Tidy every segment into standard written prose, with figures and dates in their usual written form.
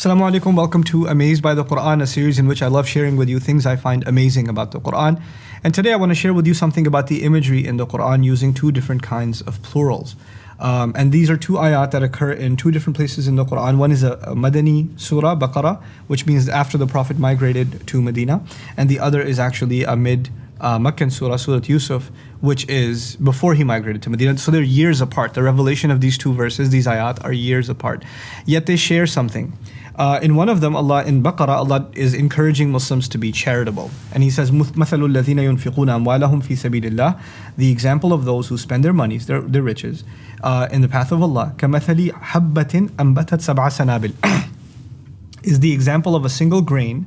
Assalamu alaikum, welcome to Amazed by the Quran, a series in which I love sharing with you things I find amazing about the Quran. And today I want to share with you something about the imagery in the Quran using two different kinds of plurals. And these are two ayat that occur in two different places in the Quran. One is a Madani surah, Baqarah, which means after the Prophet migrated to Medina. And the other is actually a Meccan surah, Surah Yusuf, which is before he migrated to Medina. So they're years apart. The revelation of these two verses, these ayat, are years apart. Yet they share something. In one of them, in Baqarah, Allah is encouraging Muslims to be charitable. And He says, مَثَلُ الَّذِينَ يُنْفِقُونَ أَمْوَالَهُمْ فِي سَبِيلِ اللَّهِ. The example of those who spend their monies, their riches, in the path of Allah, كَمَثَلِ حَبَّةٍ أَنْبَتَتْ سَبْعَ سَنَابِلٍ, is the example of a single grain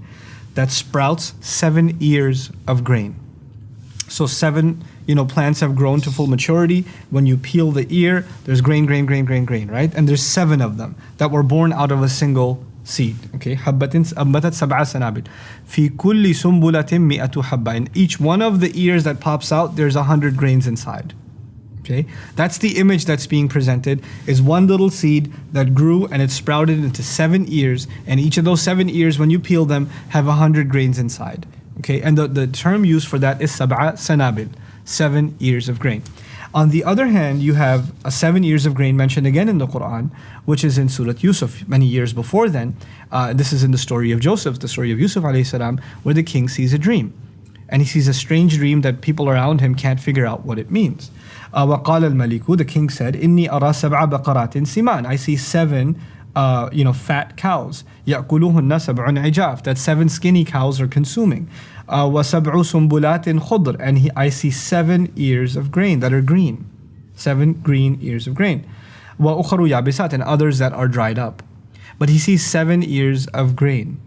that sprouts 7 ears of grain. So 7 plants have grown to full maturity. When you peel the ear, there's grain, right? And there's 7 of them that were born out of a single seed. Okay, حَبَّةٍ أَنْبَتَتْ سَبْعَ سَنَابِلٍ فِي كُلِّ سُنْبُلَةٍ مِئَةُ حَبَّةٍ. In each one of the ears that pops out, there's 100 grains inside. Okay, that's the image that's being presented, is one little seed that grew and it sprouted into 7 ears, and each of those 7 ears, when you peel them, have 100 grains inside. Okay, and the term used for that is sab'a sanabil, 7 ears of grain. On the other hand, you have 7 ears of grain mentioned again in the Quran, which is in Surah Yusuf many years before then. This is in the story of Joseph, the story of Yusuf alayhi salam, where the king sees a dream. And he sees a strange dream that people around him can't figure out what it means. وَقَالَ الْمَلِكُ, the king said, إِنِّي أَرَى سَبْعَ بَقَرَاتٍ سِمَانٍ. I see 7 fat cows. يَأْكُلُهُنَّ سَبْعٌ عِجَافٍ, that 7 skinny cows are consuming. وَسَبْعُ سُنْبُلَاتٍ خُضْرٍ, and I see 7 ears of grain that are green. 7 green ears of grain. وَأُخَرُ يَابِسَاتٍ, and others that are dried up. But he sees 7 ears of grain.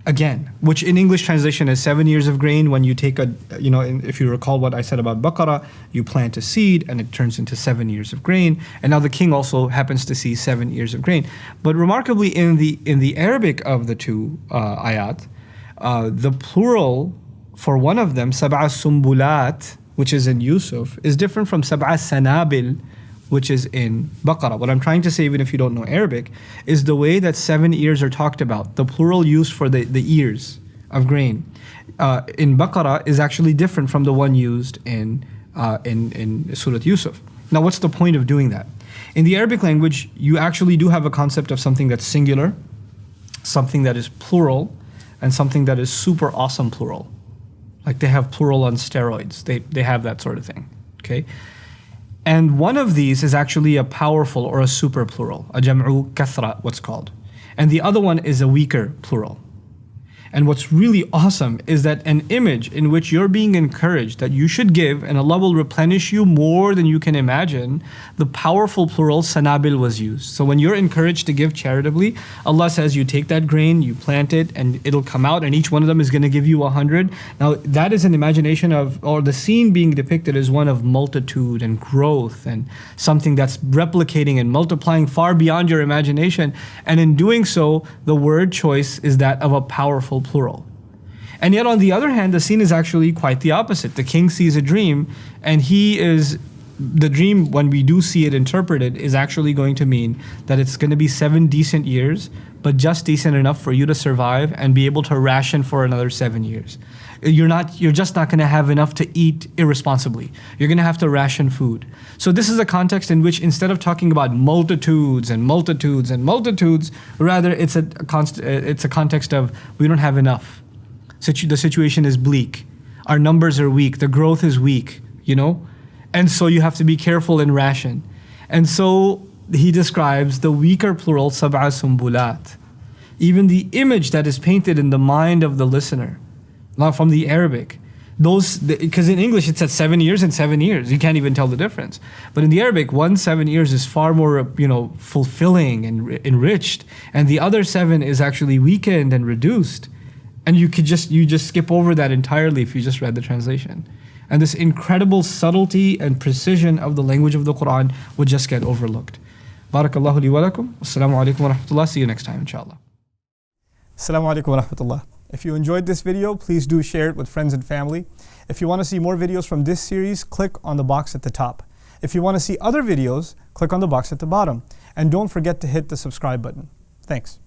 Again, which in English translation is 7 ears of grain. When you take if you recall what I said about Baqarah, you plant a seed and it turns into 7 ears of grain. And now the king also happens to see 7 ears of grain. But remarkably, in the Arabic of the two ayat, the plural for one of them, sab'a sumbulat, which is in Yusuf, is different from sab'a sanabil, which is in Baqarah. What I'm trying to say, even if you don't know Arabic, is the way that 7 ears are talked about, the plural used for the ears of grain, in Baqarah is actually different from the one used in Surah Yusuf. Now, what's the point of doing that? In the Arabic language, you actually do have a concept of something that's singular, something that is plural, and something that is super awesome plural. Like they have plural on steroids. They have that sort of thing. Okay? And one of these is actually a powerful or a super plural, a jam'u kathra, what's called. And the other one is a weaker plural. And what's really awesome is that an image in which you're being encouraged that you should give and Allah will replenish you more than you can imagine, the powerful plural sanabil was used. So when you're encouraged to give charitably, Allah says you take that grain, you plant it, and it'll come out, and each one of them is going to give you 100. Now that is an imagination of, or the scene being depicted is one of multitude and growth and something that's replicating and multiplying far beyond your imagination. And in doing so, the word choice is that of a powerful plural. And yet on the other hand, the scene is actually quite the opposite. The king sees a dream, and the dream, when we do see it interpreted, is actually going to mean that it's going to be 7 decent years, but just decent enough for you to survive and be able to ration for another 7 years. You're just not going to have enough to eat irresponsibly. You're going to have to ration food. So this is a context in which, instead of talking about multitudes and multitudes and multitudes, rather it's a context of we don't have enough. The situation is bleak. Our numbers are weak. The growth is weak, And so you have to be careful in ration. And so he describes the weaker plural, sab'a sumbulat. Even the image that is painted in the mind of the listener, not from the Arabic. Because in English it says 7 years and 7 years. You can't even tell the difference. But in the Arabic, 7 years is far more, fulfilling and enriched. And the other 7 is actually weakened and reduced. And you just skip over that entirely if you just read the translation. And this incredible subtlety and precision of the language of the Quran would just get overlooked. Barakallahu li wa lakum. Assalamu alaikum wa rahmatullah. See you next time, inshallah. Assalamu alaikum wa rahmatullah. If you enjoyed this video, please do share it with friends and family. If you want to see more videos from this series, click on the box at the top. If you want to see other videos, click on the box at the bottom. And don't forget to hit the subscribe button. Thanks.